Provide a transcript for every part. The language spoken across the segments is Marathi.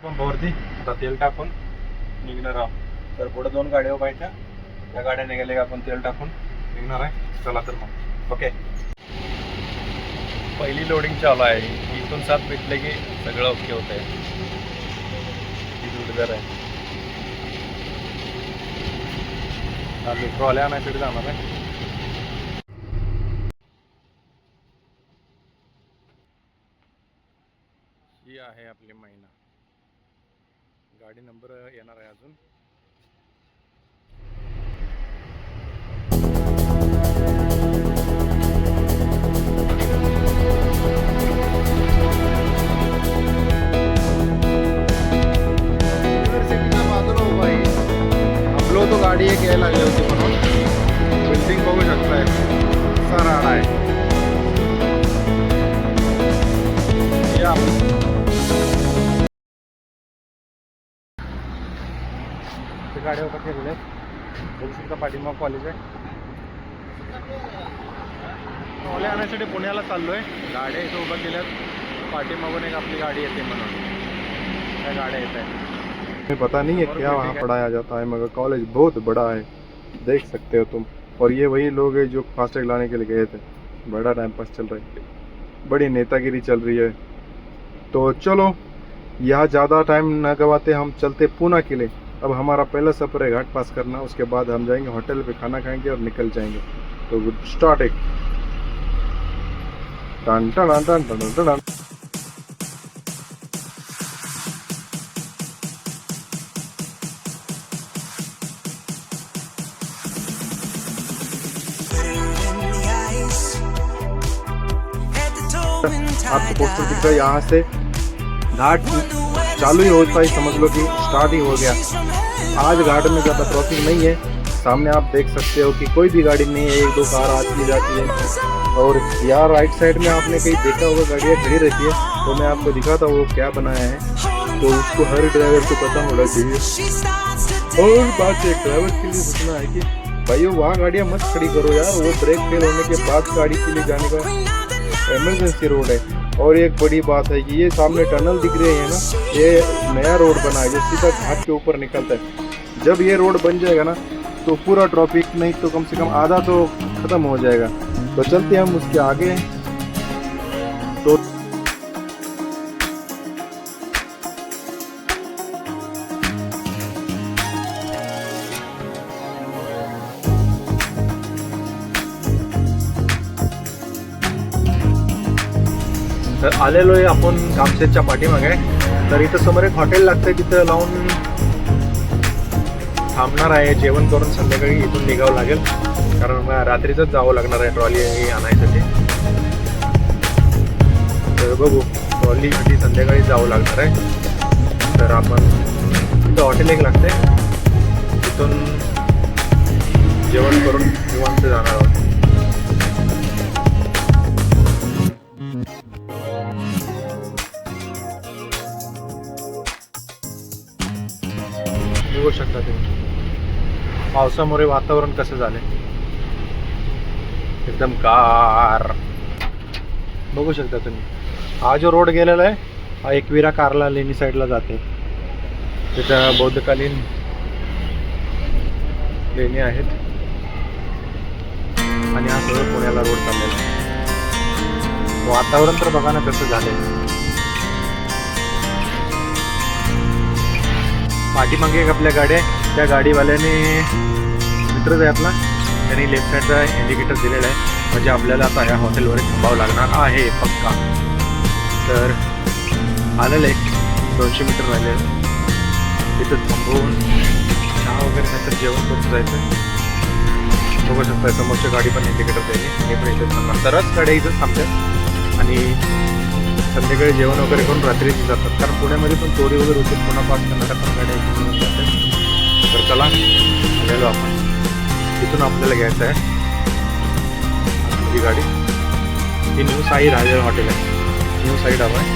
पंपावरती आता तेल टाकून निघणार आहोत. तर पुढे 2 गाड्या उभायच्या, त्या गाड्या निघाले आपण तेल टाकून निघणार आहे. चला तर मग ओके. पहिली लोडिंग चालू आहे. इथून 7 भेटले की सगळं ओके होत आहे. ही जोडीदार आहे. ट्रॉली आणायसाठी जाणार आहे. ही आहे आपली महिना. गाडी नंबर येणार आहे अजून. आपलो तो गाडी एक यायला लागली होती म्हणून बिल्डिंग बघू शकताय. असा राडा आहे. या गाड्या उभा केलेल्या आहेत. बघू शकता पाठीमाग कॉलेज आहे. ट्रॉली आणण्यासाठी पुण्याला चाललोय. गाड्या इथं उभा केल्यात. पाठीमागून एक आपली गाडी येते म्हणून त्या गाड्या येत आहेत. पता नहीं है क्या वहाँ पढ़ाया जाता है, मगर कॉलेज बहुत बड़ा है, देख सकते हो तुम. और ये वही लोग हैं जो फास्टैग लाने के लिए गए थे. बड़ा टाइम पास चल रहा है, बड़ी नेतागिरी चल रही है. तो चलो यहाँ ज़्यादा टाइम न गवाते हम चलते पूना के लिए. अब हमारा पहला सफ़र है घाट पास करना. उसके बाद हम जाएंगे होटल पे, खाना खाएंगे और निकल जाएंगे. तो स्टार्ट एक टन टन टन टन टन. आपको पोस्टर दिख रहा है. यहाँ से घाट चालू ही होता है, समझ लो कि स्टार्ट ही हो गया. आज घाट में ज़्यादा ट्रैफिक नहीं है. सामने आप देख सकते हो कि कोई भी गाड़ी नहीं है. 1-2 कार आती जाती है. और यहाँ राइट साइड में आपने कहीं देखा होगा गाड़ियाँ खड़ी रहती है. तो मैं आपको दिखाता हूँ वो क्या बनाया है. तो उसको हर ड्राइवर को पता होना चाहिए. और बात एक ड्राइवर के लिए सोचना है कि भाई वहाँ गाड़ियाँ मत खड़ी करो यार. वो ब्रेक फेल होने के बाद गाड़ी के लिए जाने का इमरजेंसी रोड है. और एक बड़ी बात है कि ये सामने टनल दिख रही है ना, ये नया रोड बना है जो सीधा घाट के ऊपर निकलता है. जब ये रोड बन जाएगा ना तो पूरा ट्रैफिक नहीं तो कम से कम आधा तो खत्म हो जाएगा. तो चलते हम उसके आगे. तो आलेलो आहे आपण कामशेतच्या पाठीमागे. तर इथं समोर एक हॉटेल लागतंय, तिथं लावून थांबणार आहे. जेवण करून संध्याकाळी इथून निघावं लागेल, कारण रात्रीच जावं लागणार आहे ट्रॉली आणायसाठी. तर बघू, ट्रॉलीसाठी संध्याकाळी जावं लागणार आहे. तर आपण इथं हॉटेल एक लागतंय, तिथून जेवण करून निवांत जाणार आहोत. बघू शकता तुम्ही पावसामुळे वातावरण कसं झालंय, एकदम गार. बघू शकता तुम्ही. हा जो रोड गेलेला आहे हा एकविरा कार्ला लेणी साईडला जाते. तिथं बौद्धकालीन लेणी आहेत आणि हा सगळं पुण्याला रोड चाललेला आहे. वातावरण तर बघा ना कसं झालंय. पाठीमागे एक आपल्या गाड्या, त्या गाडीवाल्याने मित्रच आहे आपला, त्यांनी लेफ्ट साईडचा इंडिकेटर दिलेला आहे. म्हणजे आपल्याला आता ह्या हॉटेलवर थांबावं लागणार आहे पक्का. तर आलेलं आहे 200 मीटर राहिलेलं. तिथं थांबवून चहा वगैरे नंतर जेवण करून जायचं. बघू शकता समोरच्या गाडी पण इंडिकेटर द्यायची. हे पण इथं थांबणार. तरच गाड्या इथं थांबतात आणि संध्याकाळी जेवण वगैरे करून रात्रीच जातात. कारण पुण्यामध्ये पण चोरी वगैरे होते, पुन्हा पास करणाऱ्या पण गाड्या इथून जातात. तर चला गेलो आपण. तिथून आपल्याला घ्यायचं आहे ही गाडी. ही न्यू साई राजेल हॉटेल आहे. न्यू साई ढाबा आहे.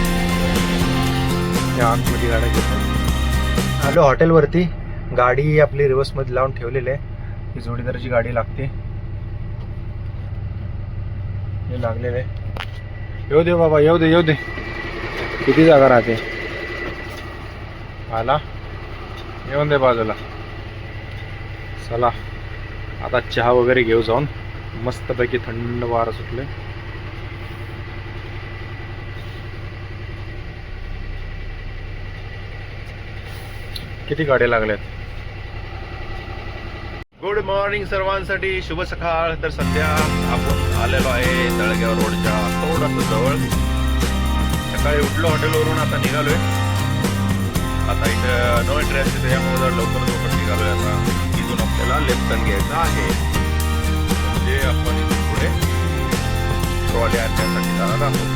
त्या आतमध्ये गाड्या घेतात. आलो हॉटेलवरती. गाडी आपली रिव्हर्समध्ये लावून ठेवलेली आहे. ही जोडीदाराची गाडी लागते. हे लागलेलं आहे. येऊ दे बाबा, येऊ दे येऊ दे. किती जागा राहते. आला, येऊन दे बाजूला. चला आता चहा वगैरे घेऊ जाऊन. मस्तपैकी थंड वारा सुटले. किती गाड्या लागल्यात. गुड मॉर्निंग सर्वांसाठी, शुभ सकाळ. तर सध्या आपण आलेलो आहे तळेगाव रोडच्या थोडंसं जवळ. सकाळी उठलो हॉटेलवरून, आता निघालोय. आता इथं नो एंट्री असते त्यामुळे जर लवकर निघालोय. आता इथून आपल्याला लेफ्ट टर्न घ्यायचा आहे, म्हणजे आपण इथून पुढे ट्रॉली आणण्यासाठी जाणार आहोत.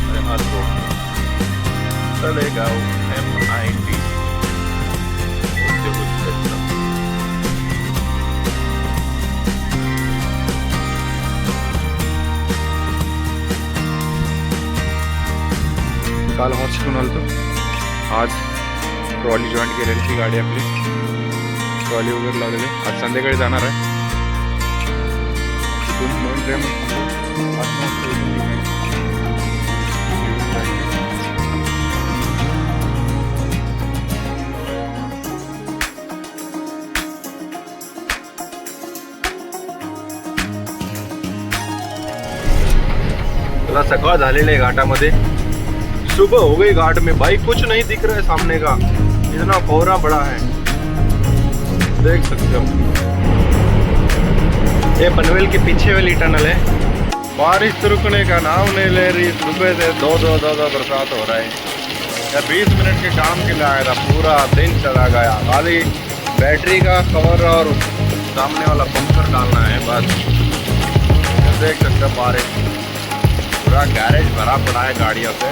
आणि हा रोड तळेगाव MIT उद्योग क्षेत्र. काल हॉस्पिटल आलो, आज ट्रॉली जॉईंट केलेली गाडी आपली. ट्रॉली वगैरे लावलेली. आज संध्याकाळी जाणार आहे. तिथून नोन ट्रेन थोड़ा सकाळ झालेले घाटामध्ये. सुबह हो गई घाट में भाई, कुछ नहीं दिख रहा है सामने का, इतना कोहरा बड़ा है, देख सकते हो. ये पनवेल के पीछे वाली टनल है. बारिश तो रुकने का नाम नहीं ले रही. सुबह से दो बरसात हो रहा है. या 20 मिनट के काम के लिए आया था, पूरा दिन चला गया. खाली बैटरी का कवर और सामने वाला बम्पर डालना है बस. देख सकते हो बारिश, पूरा गैरेज भरा पड़ा है गाड़ियों से.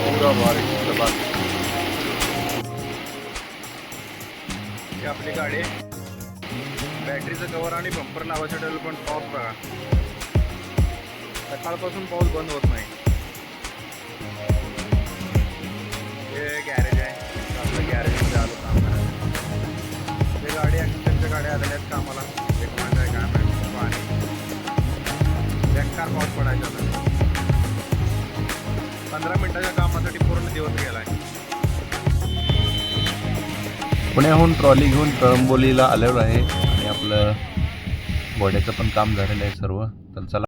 पूरा बारिश के बाद ही आपली गाडी. बॅटरीचं कवर आणि बंपर लावायचं ठरलं, पण पाऊस बघा. सकाळपासून पाऊस बंद होत नाही. हे गॅरेज आहे, आपलं गॅरेजमध्ये आलो काम करायला. ते गाडी ॲक्सिडेंटच्या गाड्या आलेल्या आहेत कामाला. एक माणसं आहे काय माहिती, पाणी बेकार पाऊस पडायचा होता. 15 मिनिटाच्या कामासाठी पूर्ण दिवस गेलाय. पुण्याहून ट्रॉली घेऊन कळंबोलीला आलेलो आहे आणि आपलं बोड्याचं पण काम झालेलं आहे सर्व. तर चला